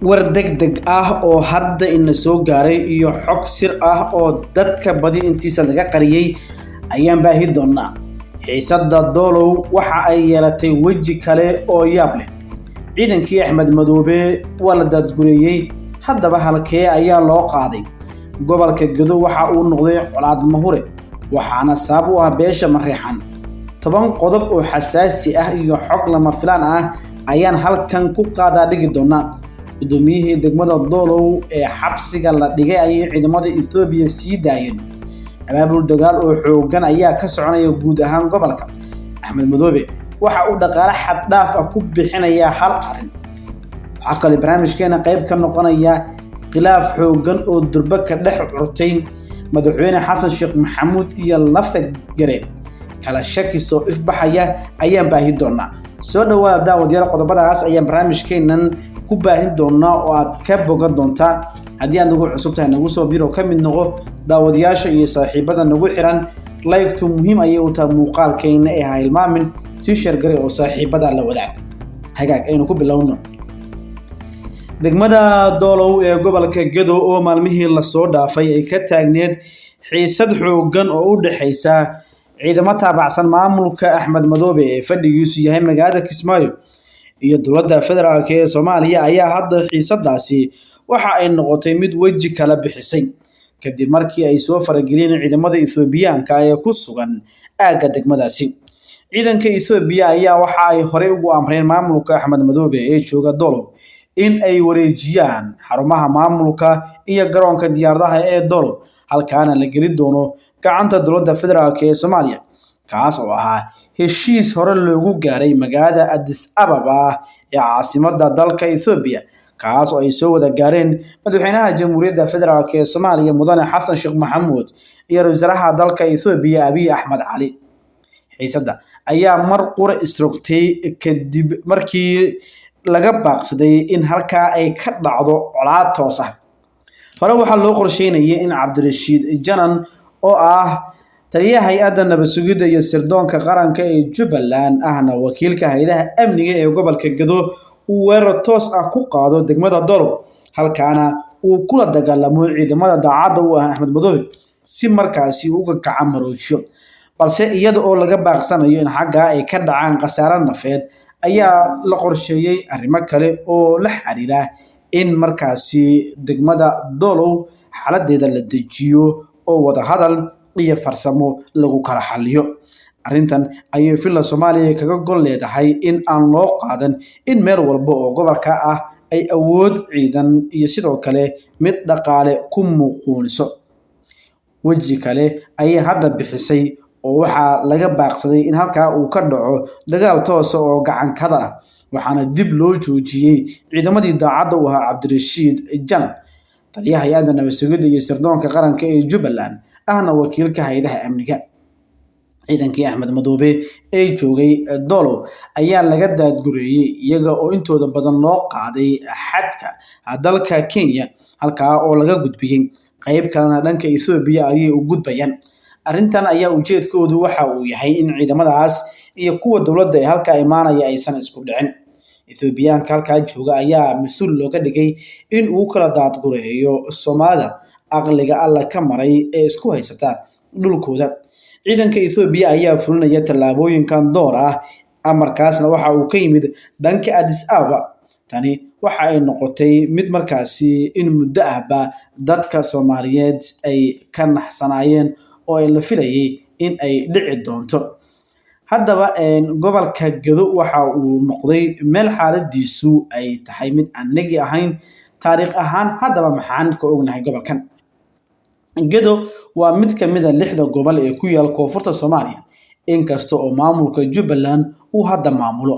war degdeg ah oo hadda ina soo gaaray iyo xog sir ah oo dadka badi intiisa laga qariyay ayaan baahi doonaa. xiisadda Doolow waxa ay yeelatay weji kale oo yaab leh. ciidankii Axmed Madoobe waa la daadgureeyay, haddaba halkee ayaa loo qaaday? gobolka Gedo waxa uu noqday colaad mahure, waxaana sabab u ah beesha Mareexan. 10 qodob oo xasaasi ah iyo xog lama filaan ah ayaan halkan ku qaadaa dhigi doonaa. gudoomiyihii degmada Doolow ee xabsiga la dhigay ay ciidamada Itoobiya sii daayeen. abaabul dagaal oo xoogan ayaa ka soconaya guud ahaan gobolka. Axmed Madoobe waxa uu dhaqaale xad dhaaf ah ku bixinaya hal arin. waxa kale barnaamijkeena qayb ka noqonaya khilaaf xoogan oo durba ka dhex curtay madaxweyne Xasan Sheekh Maxamuud iyo lafta gareen. kala shaki soo ifbaxaya ayaan baahi doonaa. soo dhawaada daawadayaal, qodobadaas ayaan barnaamijkeenan ku baahin doonaa oo aad ka bogan doontaa. haddii aad nagu cusub tahay nagu soo biro ka mid noqo daawadayaasha iyo saaxiibada nagu xiran. like-tu muhiim ayay u tahay muuqaalkeena ee ha hilmaamin, si share gari oo saaxiibada la wadaag. hagaag aynu ku bilowno. degmada Doolow ee gobolka Gedo oo maalmihii la soo dhaafay ay ka taagneed xiisad xoogan oo u dhaxaysa ciidamada taabacsan maamulka Axmed Madoobe ee fadhigiisu yahay magaalada Kismaayo iyo dowladda federaalka ee Soomaaliya ayaa hadda xiisadaasi waxa ay noqotay mid weji kala bixisay kadib markii ay soo farageliyeen ciidamada Itoobiyaanka ee ku sugan aagga degmadaasi. ciidanka Itoobiya ayaa waxa ay hore ugu amreen maamulka Axmed Madoobe ee jooga Doolow in ay wareejiyaan xarumaha maamulka iyo garoonka diyaaradaha ee Doolow, halkaana la geli doono gacanta dowladda federaalka ee Soomaaliya, kaas oo ahaa heshiis hore loogu gaaray magaalada Addis Ababa ee caasimadda dalka Itoobiya, kaas oo ay soo wada gaareen madaxweynaha Jamhuuriyadda Federaalka ee Soomaaliya Mudane Xasan Sheekh Maxamuud iyo wasaaraha dalka Itoobiya Abiy Ahmed Cali. xiisadda ayaa mar qura isroogtay kadib markii laga baaqsaday in halkaa ay ka dhacdo colaad toos ah. hore waxaa loo qorsheynayay in Cabdirashiid Janan oo ah taliyaha hay'adda nabad sugidda iyo sirdoonka qaranka ee Jubbaland ahna wakiilka hay'adaha amniga ee gobolka Gedo uu weerar toos ah ku qaado degmada Doolow, halkaana uu kula dagaalamo ciidamada daacadda u ah Axmed Madoobe si markaasi uga gacan maroojiyo. balse iyada oo laga baaqsanayo in xagga ay ka dhacaan khasaare nafeed ayaa la qorsheeyay arrimo kale oo la xiriira in markaasi degmada Doolow xaaladeeda la dejiyo oo wada hadal iyo farsamo lagu kala xalliyo. arrintan ayay filla Soomaaliya kaga gol leedahay in aan loo qaadan in meel walba oo gobolka ah ay awood ciidan iyo sidoo kale mid dhaqaale ku muuquniso. weji kale ayay hadda bixisay oo waxaa laga baaqsaday in halkaa uu ka dhaco dagaal toos ah oo gacan ka hadal ah, waxaana dib loo joojiyay ciidamadii daacadda u ahaa Cabdirashiid Janan, taliyaha hay'adda nabad sugidda iyo sirdoonka qaranka ee Jubbaland ahna wakiilka hay'adaha amniga. ciidankii Axmed Madoobe ee joogay Doolow ayaa laga daadgureeyay iyaga oo intooda badan loo qaaday xadka dalka Kenya, halkaa oo laga gudbiyay qayb kalena dhanka Itoobiya ayay u gudbayaan. arrintan ayaa ujeedkoodu waxa uu yahay in ciidamadaas iyo kuwa dowladda ee halka imaanaya aysan isku dhicin. Itoobiyaanka halkaa jooga ayaa mas'uul looga dhigay in uu kala daadgureeyo Soomaalida aqliga alla ka maray ee isku haysata dhulkooda. ciidanka Itoobiya ayaa fulinaya tallaabooyinkan door ah, amarkaasna waxa uu ka yimid dhanka Addis Ababa. tani waxa ay noqotay mid markaasi in muddo ahba dadka Soomaaliyeed ay ka naxsanaayeen oo ay la filayay in ay dhici doonto. haddaba gobolka Gedo waxa uu noqday meel xaaladiisu ay tahay mid aan nagi ahayn taariikh ahaan. haddaba maxaan ka ognahay gobolkan? Gedo waa mid ka mid ah 6 gobol ee ku yaal koonfurta Soomaaliya, inkasta oo maamulka Jubbaland uu hadda maamulo.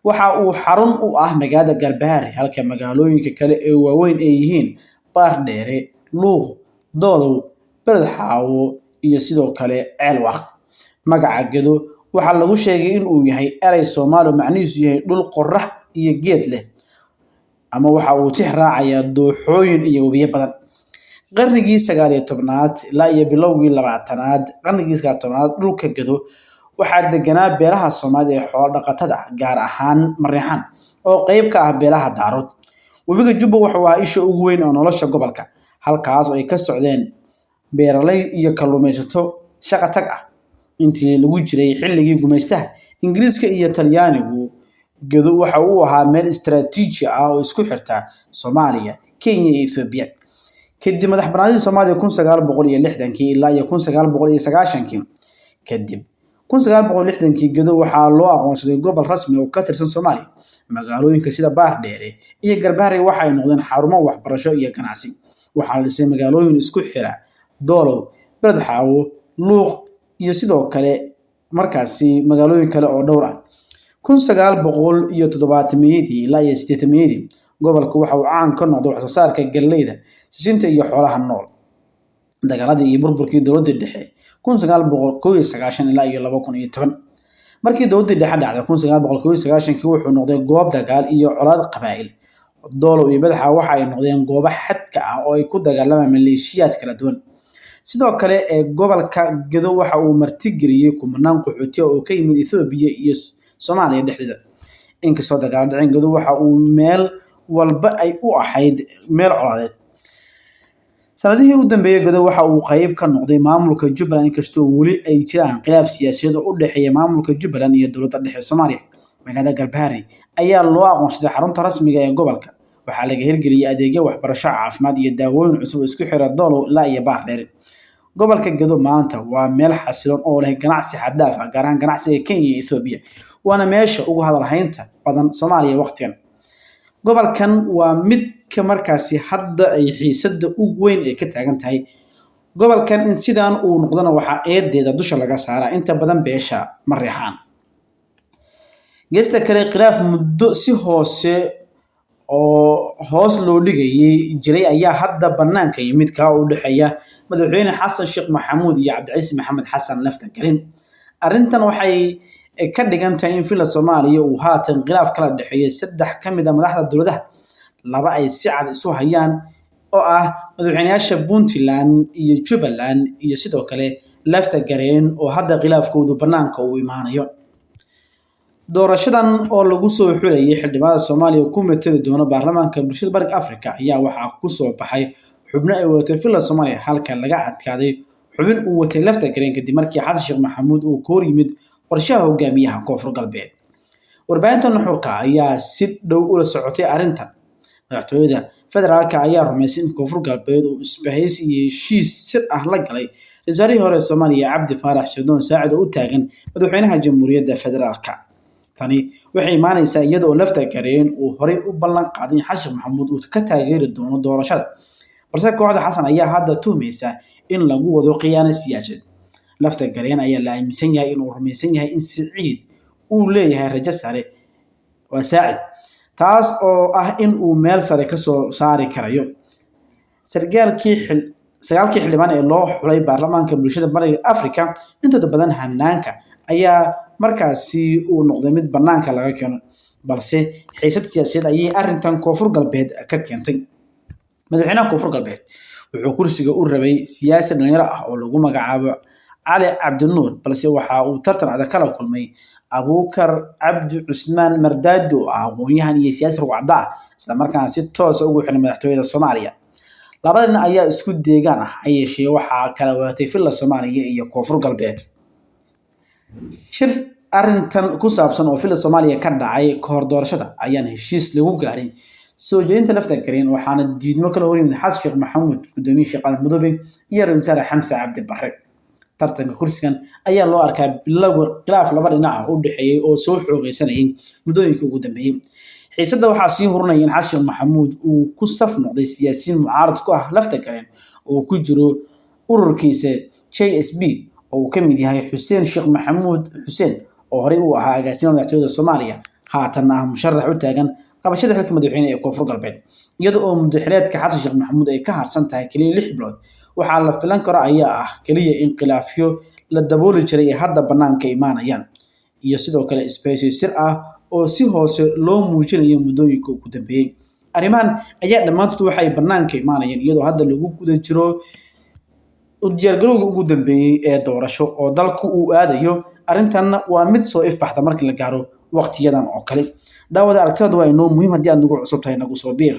waxa uu xarun u ah magaalada Garbaharey, halka magaalooyinka kale ee waaweyn ay yihiin Baardheere, Luuq, Doolow, Beled Xaawo iyo sidoo kale Ceelwaq. magaca Gedo waxaa lagu sheegay in uu yahay eray Soomaali macnihiisu yahay dhul qorax iyo geed leh, ama waxa uu tix raacayaa dooxooyin iyo webiyo badan. qarnigii 19aad ilaa iyo bilowgii 20aad qarnigii 19aad dhulka Gedo waxaa deganaa beelaha Soomaaliyeed ee xoolo dhaqatada gaar ahaan Mareexan oo qayb ka ah beelaha Daarood. webiga Jubba wuxuu ahaa isha ugu weyn oo nolosha gobolka, halkaas oo ay ka socdeen beeraley iyo kalluumaysato shaqo tag ah. Intii lagu jiray xilligii gumaystaha Ingiriiska iyo Talyaanigu, Gedo waxa uu ahaa meel istiraatiiji ah oo isku xirta Soomaaliya, Kenya iyo Itoobiya. Kadib madaxbannaanidii Soomaaliya 1960 ilaa 1990, kadib 1960 Gedo waxaa loo aqoonsaday gobol rasmi oo ka tirsan Soomaaliya. Magaalooyinka sida Baardheere iyo Garbaharey waxa ay noqdeen xarumo waxbarasho iyo ganacsi. Waxaa la dhisay magaalooyin isku xira Doolow, Beled Xaawo, Luuq iyo sidoo kale markaasi magaalooyin kale oo dhowr ah. 1970 ilaa 80 gobolku waxa uu caan ka noqday wax soo saarka galleyda, sisinta iyo xoolaha nool. Dagaaladii iyo burburkii dowladda dhexe 1991 ilaa 2010, markii dowladda dhexe dhacday 1991 wuxuu noqday goob dagaal iyo colaad qabaa'il. Doolow iyo Beled Xaawo waxa ay noqdeen goobo xadka ah oo ay ku dagaalamaan maleeshiyaad kala duwan. Sidoo kale gobolka Gedo waxa uu martigeliyay kumanaan qaxooti oo ka yimid Itoobiya iyo Soomaaliya dhexdeeda. Inkastoo dagaal dhaceen, Gedo waxa uu meel walba ay u ahayd meel colaadeed. Sanadihii u dambeeyay, Gedo waxa uu qayb ka noqday maamulka Jubbaland, inkastoo weli ay jiraan khilaaf siyaasadeed oo u dhexeeya maamulka Jubbaland iyo dowladda dhexe Soomaaliya. Magaalada Garbaharey ayaa loo aqoonsaday xarunta rasmiga ah ee gobolka. Waxaa laga hirgeliyay adeegyo waxbarasho, caafimaad iyo daawooyin cusub oo isku xira Doolow ilaa iyo Baardheere. Gobolka Gedo maanta waa meel xasiloon oo leh ganacsi xad dhaaf ah, gaar ahaan ganacsiga Kenya iyo Itoobiya, waana meesha ugu hadal haynta badan Soomaaliya waqtigan. Gobolkan waa mid ka markaasi hadda ay xiisadda ugu weyn ay ka taagan tahay. Gobolkan in sidaan uu noqdana waxaa eedeeda dusha laga saaraa inta badan beesha Mareexaan. Geesta kale, khilaaf muddo si hoos loo dhigayay jiray ayaa hadda bannaanka yimid, ka u dhexeeya madaxweyne Xasan Sheekh Maxamuud iyo Cabdicasiis Maxamed Xasan Laftagelin. Arrintan waxay ka dhigan tahay in Villa Soomaaliya uu haatan khilaaf kala dhexeeyo saddex ka mid ah madaxda dowladda. Laba ay si cad isu hayaan oo ah madaxweynayaasha Puntland iyo Jubbaland, iyo sidoo kale Laftagelin oo hadda khilaafkoodu bannaanka u imaanayo. Doorashadan oo lagu soo xulayay xildhibaanada Soomaaliya ku meteli doona baarlamaanka bulshada Bariga Afrika ayaa waxaa ku soo baxay xubno ay wadatay Villa Soomaaliya, halka laga adkaaday xubin uu watay Laftagelin kadib markii Xasan Sheekh Maxamuud uu ka hor yimid qorshaha hogaamiyaha Koonfur Galbeed. Warbaahinta nuxurka ayaa si dhow ula socotay arrintan. Madaxtooyada federaalka ayaa rumaysay in Koonfur Galbeed uu isbahaysi iyo heshiis sir ah la galay wasaarihii hore Soomaaliya Cabdi Faarax Shirdoon Saacid oo u taagan madaxweynaha Jamhuuriyadda Federaalka. Tani waxay imaanaysaa iyada oo Laftagelin uu horey u ballan qaaday in Xasan Sheekh Maxamuud uu ka taageeri doono doorashada, balse kooxda Xasan ayaa hadda tuhmaysa in lagu wado khiyaano siyaasadeed. Laftagelin ayaa la aaminsan yahay in uu rumaysan yahay in Saacid uu leeyahay rajo sare, taas oo ah in uu meel sare ka soo saari karayo. Sagaalkii xildhibaan ee loo xulay baarlamaanka bulshada Bariga Afrika, intooda badan hanaanka ayaa markaasi uu noqday mid bannaanka laga keeno, balse xiisad siyaasadeed ayay arrintan Koonfur Galbeed ka keentay. Madaxweynaha Koonfur Galbeed wuxuu kursiga u rabay siyaasi dhalinyaro ah oo lagu magacaabo Cali Cabdinuur, balse waxa uu tartan adag kala kulmay Abuukar Cabdi Cusmaan Mardaadi oo ah aqoonyahan iyo siyaasi ruucada ah, isla markaana si toos ah ugu xiran madaxtooyada Soomaaliya. Labada nin ayaa isku deegaan ah, ha yeeshee waxaa kala wadatay Villa Soomaaliya iyo Koonfur Galbeed. Shir arrintan ku saabsan oo Villa Soomaaliya ka dhacay ka hor doorashada ayaan heshiis lagu gaaray soo jeedinta Laftagelin, waxaana diidmo kala hor yimid Xasan Sheekh Maxamuud, gudoomiye Sheekh Aadan Madoobe iyo ra'iisul wasaare Xamse Cabdi Barre. Tartanka kursigan ayaa loo arkaa bilowga khilaaf laba dhinac ah u dhexeeyay oo soo xoogaysanayay muddooyinkii ugu dambeeyay. Xiisadda waxaa sii hurinaya in Xasan Sheekh Maxamuud uu ku saf noqday siyaasiyiin mucaarad ku ah Laftagelin oo ku jiro ururkiisa JSB oo uu ka mid yahay Xuseen Sheekh Maxamuud Xuseen oo horey u ahaa agaasimaha madaxtooyada Soomaaliya, haatan ah musharax u taagan qabashada xilka madaxweyne ee Koonfur Galbeed. Iyada oo muddo xileedka Xasan Sheekh Maxamuud ay ka harsan tahay kaliya 6 bilood, waxaa la filan karo ayaa ah kaliya in khilaafyo la dabooli jiray ay hadda bannaanka imaanayaan, iyo sidoo kale isbahaysi sir ah oo si hoose loo muujinayo muddooyinka ugu dambeeyay. Arrimahan ayaa dhammaantood waxay bannaanka imaanayaan iyadoo hadda lagu guda jiro u diyaargarowga ugu dambeeyay ee doorasho oo dalku uu aadayo. Arrintanna waa mid soo ifbaxda markii la gaaro waqtiyadan oo kale. Daawada aragtida waa inoo muhiim haddii aad nagu cusub tahay nagu soo biir.